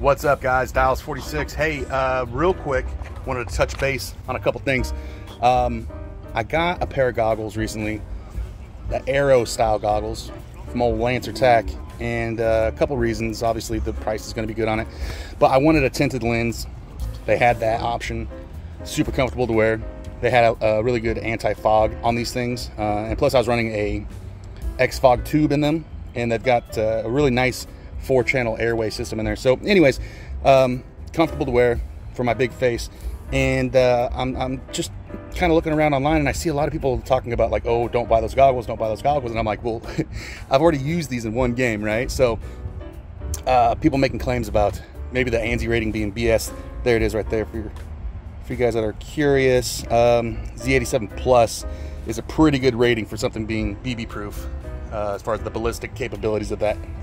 What's up, guys? Dials 46. Hey, real quick, wanted to touch base on a couple things. I got a pair of goggles recently, the AERO style goggles from old Lancer Tac, and a couple reasons. Obviously, the price is going to be good on it, but I wanted a tinted lens. They had that option. Super comfortable to wear. They had a really good anti-fog on these things, and plus I was running a X-Fog tube in them, and they've got a really nice 4-channel airway system in there. So anyways, comfortable to wear for my big face. And I'm just kind of looking around online, and I see a lot of people talking about like, oh, don't buy those goggles, don't buy those goggles. And I'm like, well, I've already used these in one game, right? So people making claims about maybe the ANSI rating being BS. There it is right there for you guys that are curious. Z87 Plus is a pretty good rating for something being BB proof as far as the ballistic capabilities of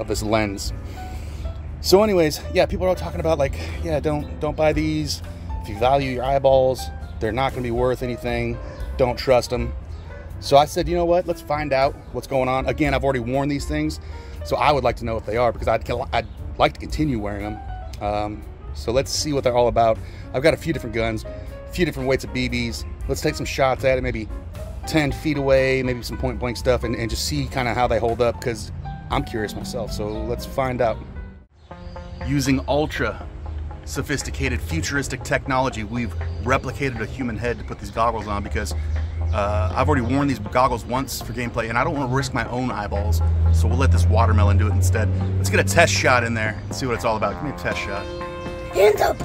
this lens. So anyways, yeah, people are talking about like, yeah, don't buy these. If you value your eyeballs, they're not going to be worth anything. Don't trust them. So I said, you know what? Let's find out what's going on. Again, I've already worn these things, so I would like to know if they are, because I'd like to continue wearing them. So let's see what they're all about. I've got a few different guns, a few different weights of BBs. Let's take some shots at it, maybe 10 feet away, maybe some point blank stuff, and just see kind of how they hold up, because I'm curious myself. So let's find out. Using ultra sophisticated futuristic technology, we've replicated a human head to put these goggles on, because I've already worn these goggles once for gameplay, and I don't want to risk my own eyeballs, so we'll let this watermelon do it instead. Let's get a test shot in there and see what it's all about. Give me a test shot. Hands up.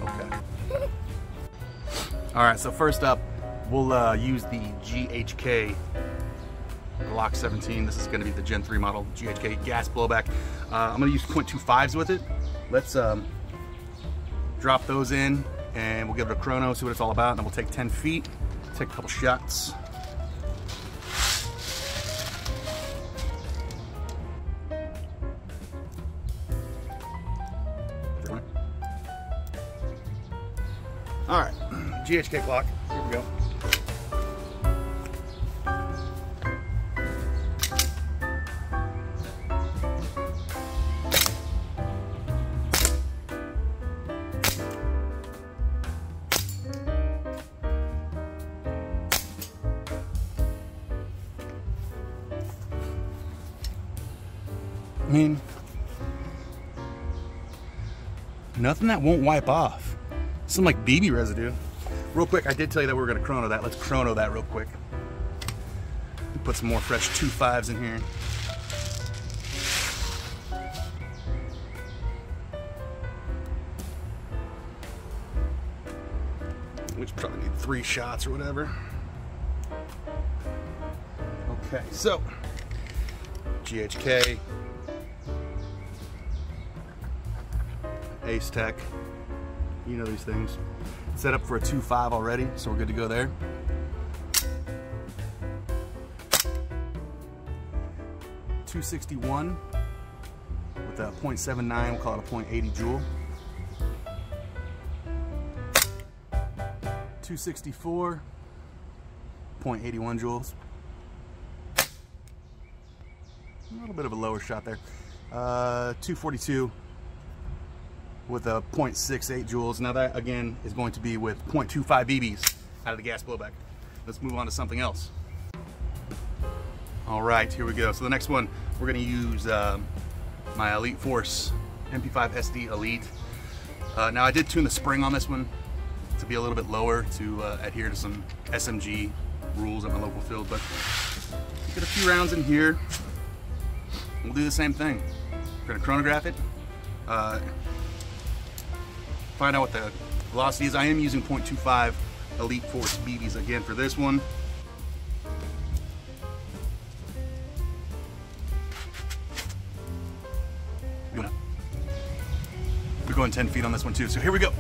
Okay. All right, so first up, we'll use the GHK Glock 17. This is going to be the Gen 3 model, GHK gas blowback. I'm going to use .25s with it. Let's drop those in, and we'll give it a chrono, see what it's all about, and then we'll take 10 feet, take a couple shots. All right, GHK Glock, here we go. I mean, nothing that won't wipe off. Some like BB residue. Real quick, I did tell you that we were going to chrono that. Let's chrono that real quick. Put some more fresh 2.5s in here. We should probably need 3 shots or whatever. Okay, so GHK, Ace Tech, you know these things. Set up for a 2.5 already, so we're good to go there. .261 with a .79, we'll call it a .80 Joule. 264, .81 joules. A little bit of a lower shot there. 242 with a .68 joules. Now that again is going to be with .25 BBs out of the gas blowback. Let's move on to something else. All right, here we go. So the next one, we're going to use my Elite Force MP5 SD Elite. Now I did tune the spring on this one to be a little bit lower to adhere to some SMG rules at my local field, but get a few rounds in here. We'll do the same thing. We're going to chronograph it, find out what the velocity is. I am using .25 Elite Force BBs again for this one. We're going 10 feet on this one too, so here we go.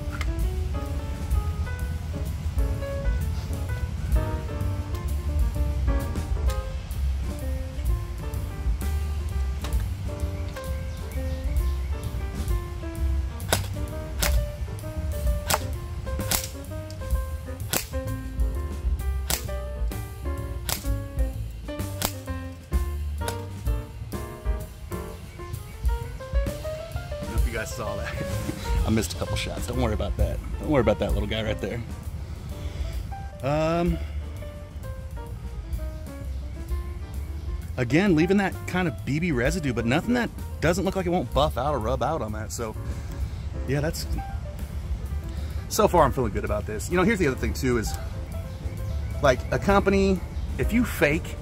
guys saw that. I missed a couple shots. Don't worry about that. Don't worry about that little guy right there. Again, leaving that kind of BB residue, but nothing that doesn't look like it won't buff out or rub out on that. So yeah, that's, so far I'm feeling good about this. You know, here's the other thing too is, like, a company, if you fake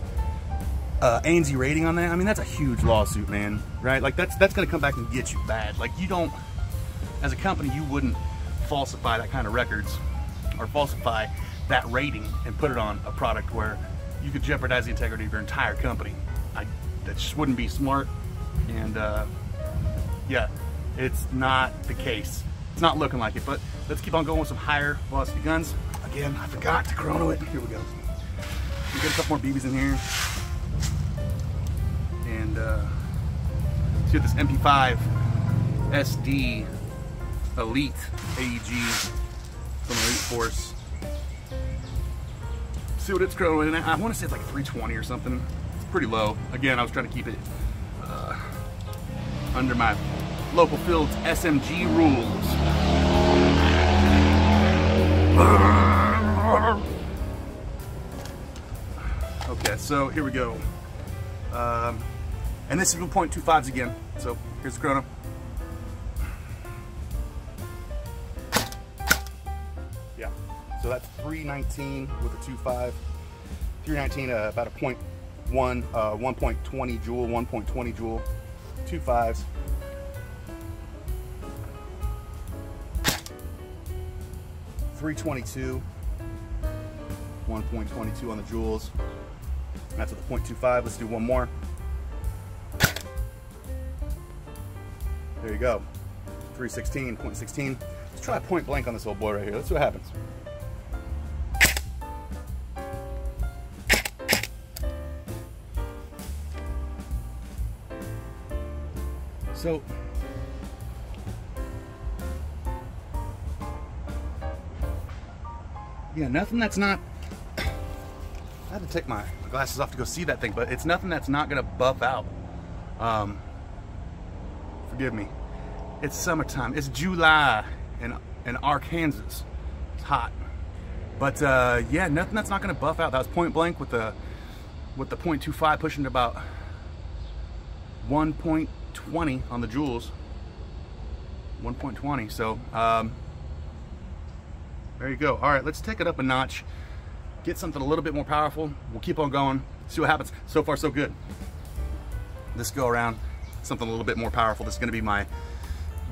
ANSI rating on that, I mean, that's a huge lawsuit, man, right? Like, that's gonna come back and get you bad. Like, you don't, as a company, you wouldn't falsify that kind of records or falsify that rating and put it on a product where you could jeopardize the integrity of your entire company. That just wouldn't be smart. And yeah, it's not the case. It's not looking like it, but let's keep on going with some higher velocity guns. Again, I forgot to chrono it. Here we go. We get a couple more BBs in here. And see this MP5 SD Elite AEG from Elite Force. See what it's chronoing. I want to say it's like 320 or something. It's pretty low. Again, I was trying to keep it under my local field's SMG rules. Okay, so here we go. And this is 1.25s again. So here's the chrono. Yeah, so that's 319 with a 2.5. 319, about a 1.20 joule, 1.20 joule, 2.5s. 322, 1.22 on the joules. That's with the 0.25. Let's do one more. There you go. 316, 0.16. Let's try point blank on this old boy right here. Let's see what happens. So, yeah, nothing that's not, I had to take my glasses off to go see that thing, but it's nothing that's not gonna buff out. Forgive me. It's summertime. It's July in Arkansas. It's hot. But yeah, nothing that's not gonna buff out. That was point blank with the 0.25 pushing to about 1.20 on the joules. 1.20. So there you go. All right, let's take it up a notch. Get something a little bit more powerful. We'll keep on going. See what happens. So far, so good. This go around, something a little bit more powerful. This is going to be my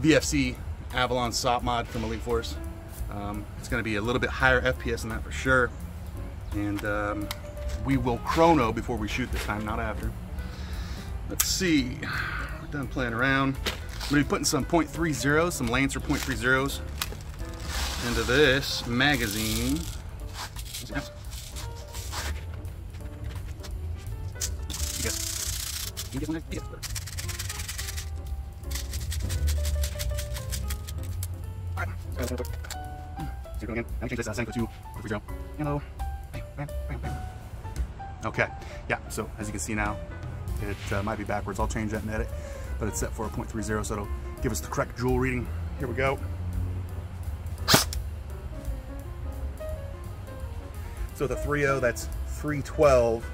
VFC Avalon SOP mod from Elite Force. It's going to be a little bit higher FPS than that for sure. And we will chrono before we shoot this time, not after. Let's see. We're done playing around. I'm going to be putting some .30s, some Lancer .30s into this magazine. You get one? Yes. All right. So go again. Let me change this. Setting for 2 for 0. Hello. Okay. Yeah. So as you can see now, it might be backwards. I'll change that in edit, but it's set for a .30, so it'll give us the correct joule reading. Here we go. So the 3.0, that's 312.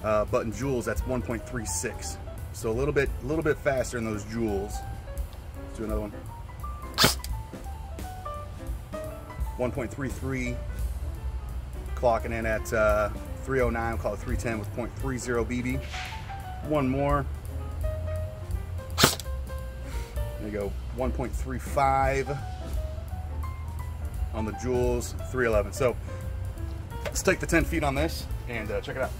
But in joules, that's 1.36. So a little bit faster in those joules. Let's do another one. 1.33, clocking in at 309. We'll call it 310 with .30 BB. One more. There you go. 1.35 on the joules. 311. So let's take the 10 feet on this and check it out.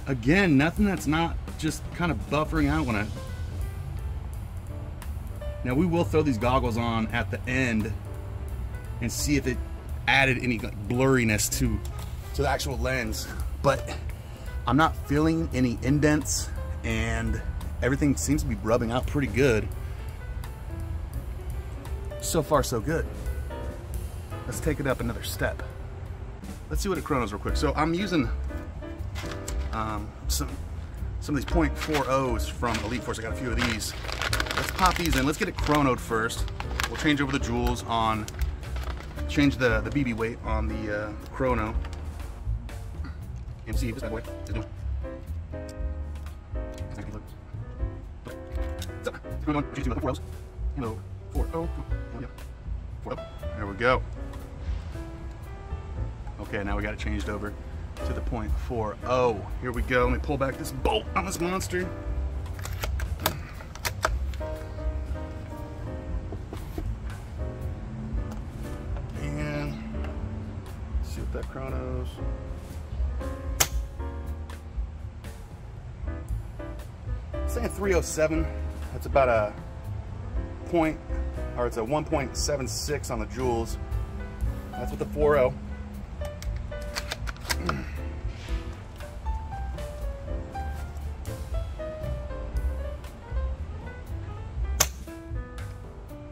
Again, nothing that's not just kind of buffering out when I... Now we will throw these goggles on at the end and see if it added any blurriness to the actual lens, but I'm not feeling any indents and everything seems to be rubbing out pretty good. So far so good. Let's take it up another step. Let's see what it chronos real quick. So I'm using some of these 0.40s from Elite Force. I got a few of these. Let's pop these in. Let's get it chronoed first. We'll change over the joules on, change the BB weight on the chrono, and see if this bad boy is doing. Hello, 4.0. There we go. Okay, now we got it changed over to the 0.40. Here we go. Let me pull back this bolt on this monster. And let's see what that chronos. It's saying 307. That's about a point, or it's a 1.76 on the joules. That's with the 4.0.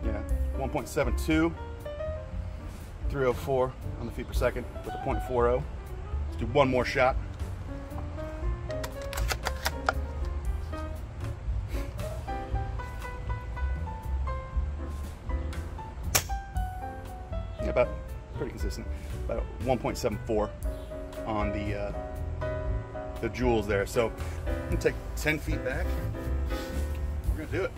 Yeah, 1.72, 304 on the feet per second with the 0.40. Let's do one more shot. Yeah, about pretty consistent. About 1.74 on the joules there. So I'm gonna take 10 feet back. We're gonna do it.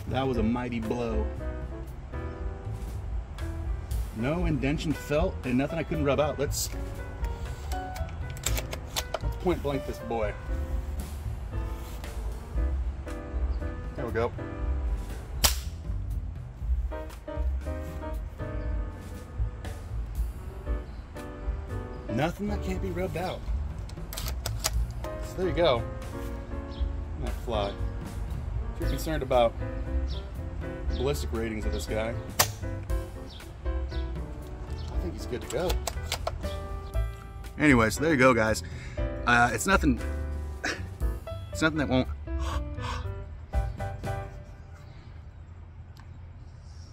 That was a mighty blow. No indention felt and nothing I couldn't rub out. Let's point blank this boy. There we go. Nothing that can't be rubbed out. So there you go. That fly. If you're concerned about ballistic ratings of this guy, I think he's good to go. Anyways, there you go, guys. It's nothing that won't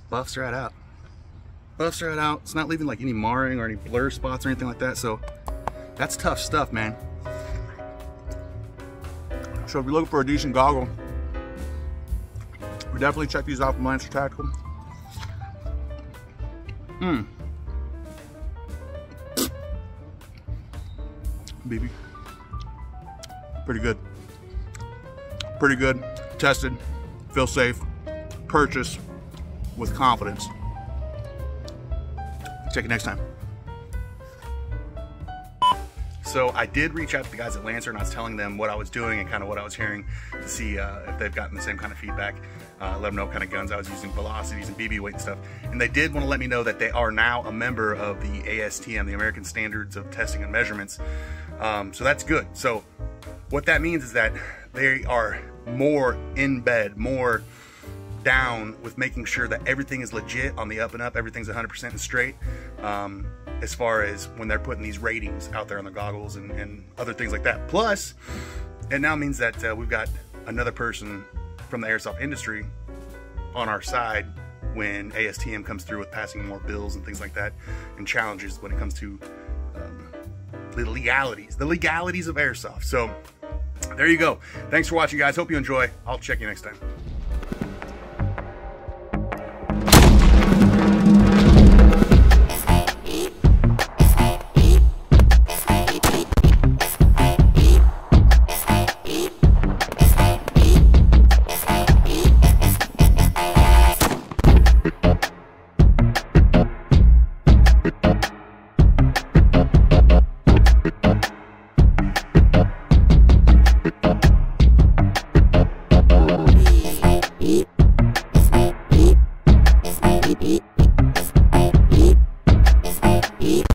buffs right out. Buffs right out. It's not leaving like any marring or any blur spots or anything like that. So that's tough stuff, man. So if you're looking for a decent goggle, definitely check these out from Lancer Tactical. BB. Pretty good. Pretty good. Tested. Feel safe. Purchase with confidence. Check it next time. So I did reach out to the guys at Lancer and I was telling them what I was doing and kind of what I was hearing to see if they've gotten the same kind of feedback. Let them know what kind of guns I was using, velocities and BB weight and stuff. And they did want to let me know that they are now a member of the ASTM, the American Standards of Testing and Measurements. So that's good. So what that means is that they are more in bed, more down with making sure that everything is legit on the up and up, everything's 100% straight. As far as when they're putting these ratings out there on the goggles and other things like that. Plus, it now means that we've got another person from the airsoft industry on our side when ASTM comes through with passing more bills and things like that, and challenges when it comes to the legalities of airsoft. So there you go. Thanks for watching, guys. Hope you enjoy. I'll check you next time.